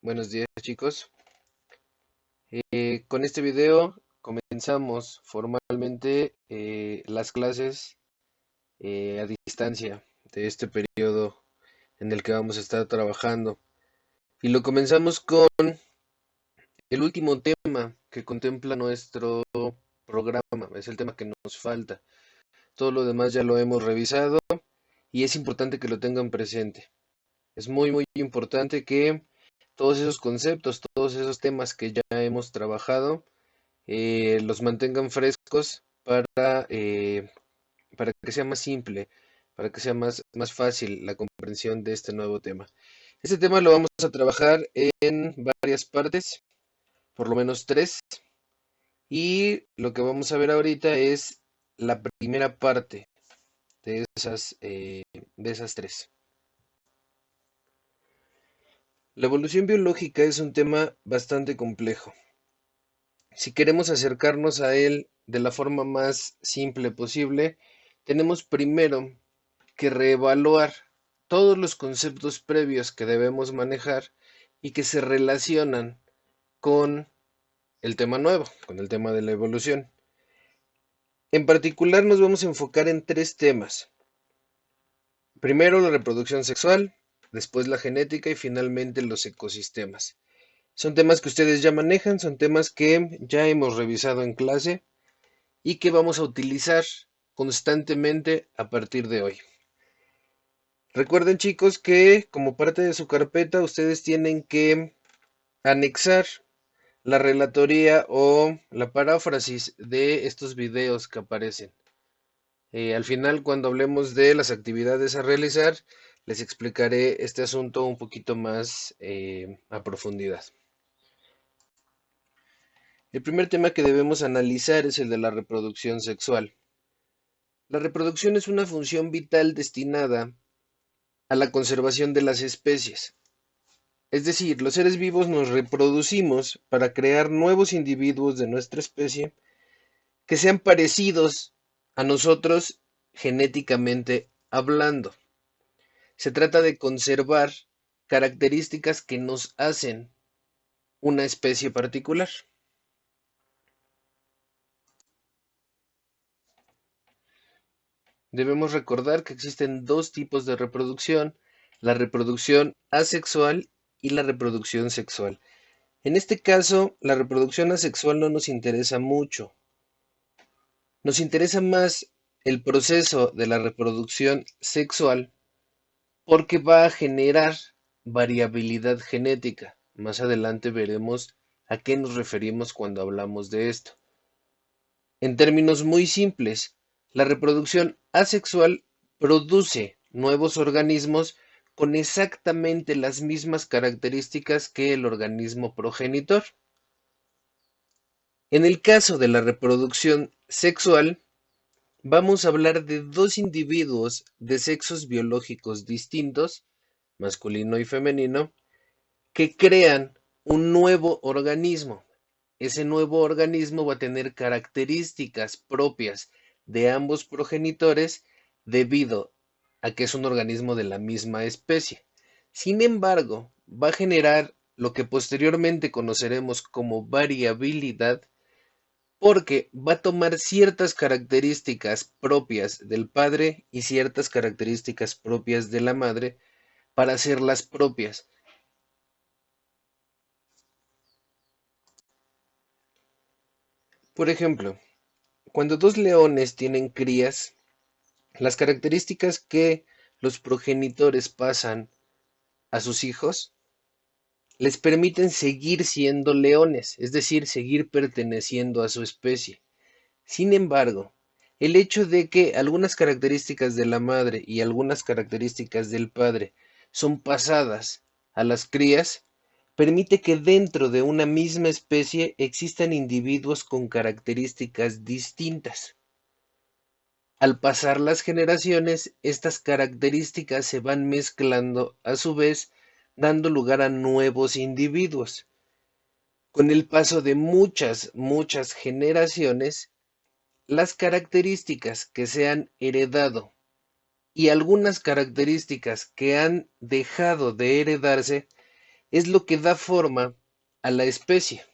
Buenos días chicos. Con este video comenzamos formalmente las clases a distancia de este periodo en el que vamos a estar trabajando. Y lo comenzamos con el último tema que contempla nuestro programa. Es el tema que nos falta. Todo lo demás ya lo hemos revisado y es importante que lo tengan presente. Es muy importante que todos esos conceptos, todos esos temas que ya hemos trabajado, los mantengan frescos para que sea más simple, para que sea más fácil la comprensión de este nuevo tema. Este tema lo vamos a trabajar en varias partes, por lo menos tres, y lo que vamos a ver ahorita es la primera parte de esas tres. La evolución biológica es un tema bastante complejo. Si queremos acercarnos a él de la forma más simple posible, tenemos primero que reevaluar todos los conceptos previos que debemos manejar y que se relacionan con el tema nuevo, con el tema de la evolución. En particular nos vamos a enfocar en tres temas. Primero la reproducción sexual, después la genética y finalmente los ecosistemas. Son temas que ustedes ya manejan, son temas que ya hemos revisado en clase y que vamos a utilizar constantemente a partir de hoy. Recuerden chicos que como parte de su carpeta ustedes tienen que anexar la relatoría o la paráfrasis de estos videos que aparecen. Al final, cuando hablemos de las actividades a realizar, les explicaré este asunto un poquito más a profundidad. El primer tema que debemos analizar es el de la reproducción sexual. La reproducción es una función vital destinada a la conservación de las especies. Es decir, los seres vivos nos reproducimos para crear nuevos individuos de nuestra especie que sean parecidos a nosotros genéticamente hablando. Se trata de conservar características que nos hacen una especie particular. Debemos recordar que existen dos tipos de reproducción, la reproducción asexual y la reproducción sexual. En este caso, la reproducción asexual no nos interesa mucho. Nos interesa más el proceso de la reproducción sexual porque va a generar variabilidad genética. Más adelante veremos a qué nos referimos cuando hablamos de esto. En términos muy simples, la reproducción asexual produce nuevos organismos con exactamente las mismas características que el organismo progenitor. En el caso de la reproducción sexual, vamos a hablar de dos individuos de sexos biológicos distintos, masculino y femenino, que crean un nuevo organismo. Ese nuevo organismo va a tener características propias de ambos progenitores debido a que es un organismo de la misma especie. Sin embargo, va a generar lo que posteriormente conoceremos como variabilidad porque va a tomar ciertas características propias del padre y ciertas características propias de la madre para hacerlas propias. Por ejemplo, cuando dos leones tienen crías, las características que los progenitores pasan a sus hijos les permiten seguir siendo leones, es decir, seguir perteneciendo a su especie. Sin embargo, el hecho de que algunas características de la madre y algunas características del padre son pasadas a las crías, permite que dentro de una misma especie existan individuos con características distintas. Al pasar las generaciones, estas características se van mezclando a su vez, dando lugar a nuevos individuos. Con el paso de muchas generaciones, las características que se han heredado y algunas características que han dejado de heredarse es lo que da forma a la especie.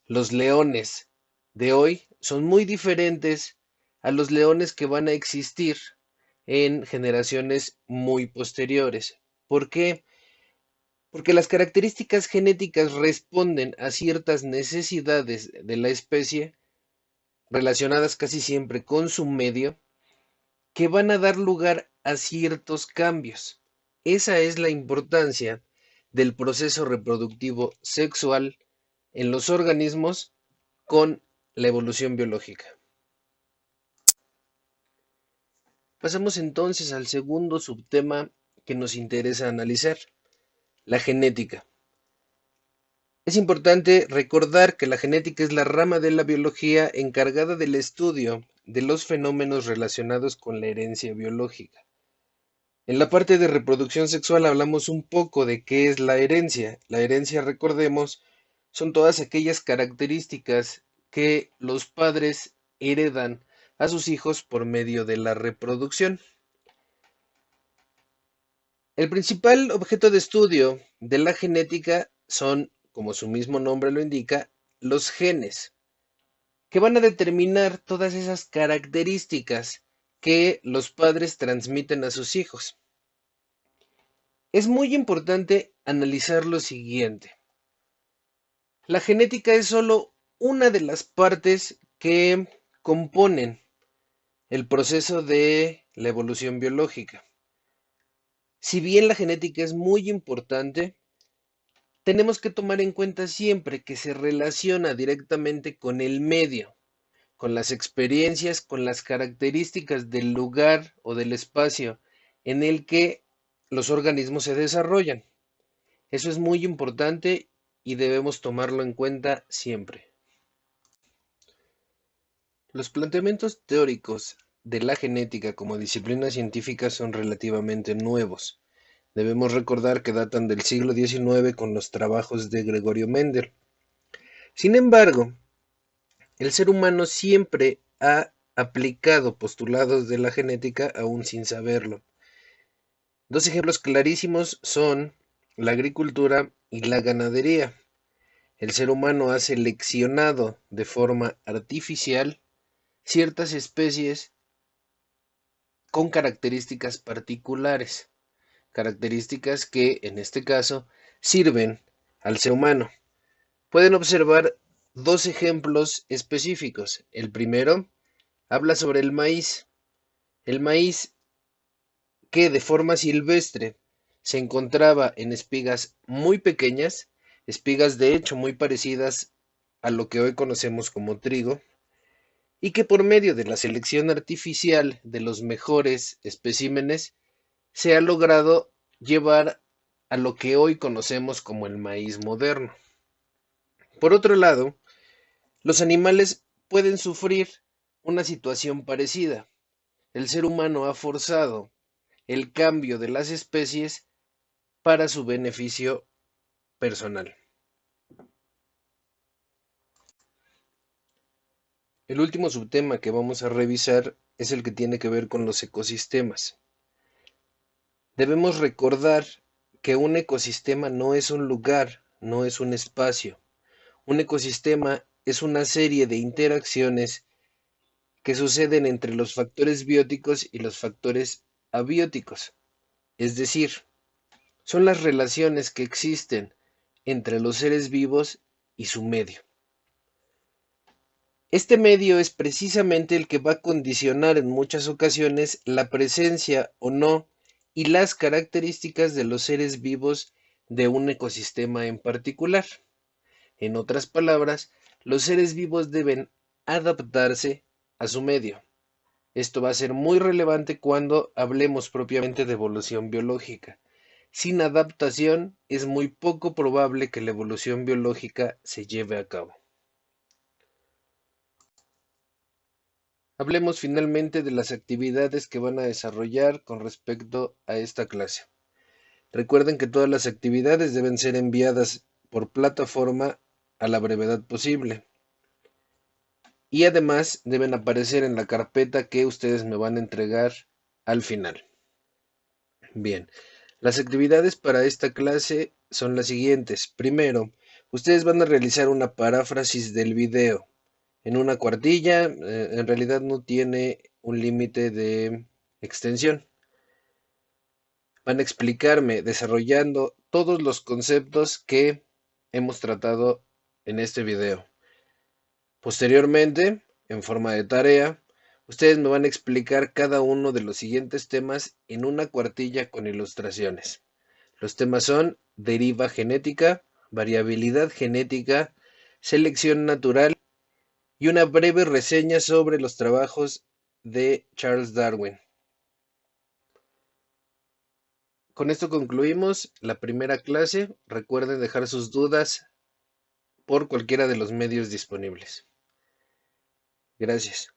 Los leones de hoy son muy diferentes a los leones que van a existir en generaciones muy posteriores. ¿Por qué? Porque las características genéticas responden a ciertas necesidades de la especie relacionadas casi siempre con su medio que van a dar lugar a ciertos cambios. Esa es la importancia del proceso reproductivo sexual en los organismos con la evolución biológica. Pasamos entonces al segundo subtema que nos interesa analizar, la genética. Es importante recordar que la genética es la rama de la biología encargada del estudio de los fenómenos relacionados con la herencia biológica. En la parte de reproducción sexual hablamos un poco de qué es la herencia. La herencia, recordemos, son todas aquellas características que los padres heredan a sus hijos por medio de la reproducción. El principal objeto de estudio de la genética son, como su mismo nombre lo indica, los genes, que van a determinar todas esas características que los padres transmiten a sus hijos. Es muy importante analizar lo siguiente. La genética es solo una de las partes que componen el proceso de la evolución biológica. Si bien la genética es muy importante, tenemos que tomar en cuenta siempre que se relaciona directamente con el medio, con las experiencias, con las características del lugar o del espacio en el que los organismos se desarrollan. Eso es muy importante y debemos tomarlo en cuenta siempre. Los planteamientos teóricos de la genética como disciplina científica son relativamente nuevos. Debemos recordar que datan del siglo XIX con los trabajos de Gregorio Mendel. Sin embargo, el ser humano siempre ha aplicado postulados de la genética aún sin saberlo. Dos ejemplos clarísimos son la agricultura y la ganadería. El ser humano ha seleccionado de forma artificial ciertas especies con características particulares, características que en este caso sirven al ser humano. Pueden observar dos ejemplos específicos. El primero habla sobre el maíz. El maíz que de forma silvestre se encontraba en espigas muy pequeñas, espigas de hecho muy parecidas a lo que hoy conocemos como trigo, y que por medio de la selección artificial de los mejores especímenes se ha logrado llevar a lo que hoy conocemos como el maíz moderno. Por otro lado, los animales pueden sufrir una situación parecida. El ser humano ha forzado el cambio de las especies para su beneficio personal. El último subtema que vamos a revisar es el que tiene que ver con los ecosistemas. Debemos recordar que un ecosistema no es un lugar, no es un espacio. Un ecosistema es una serie de interacciones que suceden entre los factores bióticos y los factores abióticos. Es decir, son las relaciones que existen entre los seres vivos y su medio. Este medio es precisamente el que va a condicionar en muchas ocasiones la presencia o no y las características de los seres vivos de un ecosistema en particular. En otras palabras, los seres vivos deben adaptarse a su medio. Esto va a ser muy relevante cuando hablemos propiamente de evolución biológica. Sin adaptación es muy poco probable que la evolución biológica se lleve a cabo. Hablemos finalmente de las actividades que van a desarrollar con respecto a esta clase. Recuerden que todas las actividades deben ser enviadas por plataforma a la brevedad posible. Y además deben aparecer en la carpeta que ustedes me van a entregar al final. Bien, Las actividades para esta clase son las siguientes. Primero, ustedes van a realizar una paráfrasis del video en una cuartilla. En realidad no tiene un límite de extensión. Van a explicarme desarrollando todos los conceptos que hemos tratado en este video. Posteriormente, en forma de tarea, ustedes me van a explicar cada uno de los siguientes temas en una cuartilla con ilustraciones. Los temas son deriva genética, variabilidad genética, selección natural y una breve reseña sobre los trabajos de Charles Darwin. Con esto concluimos la primera clase. Recuerden dejar sus dudas por cualquiera de los medios disponibles. Gracias.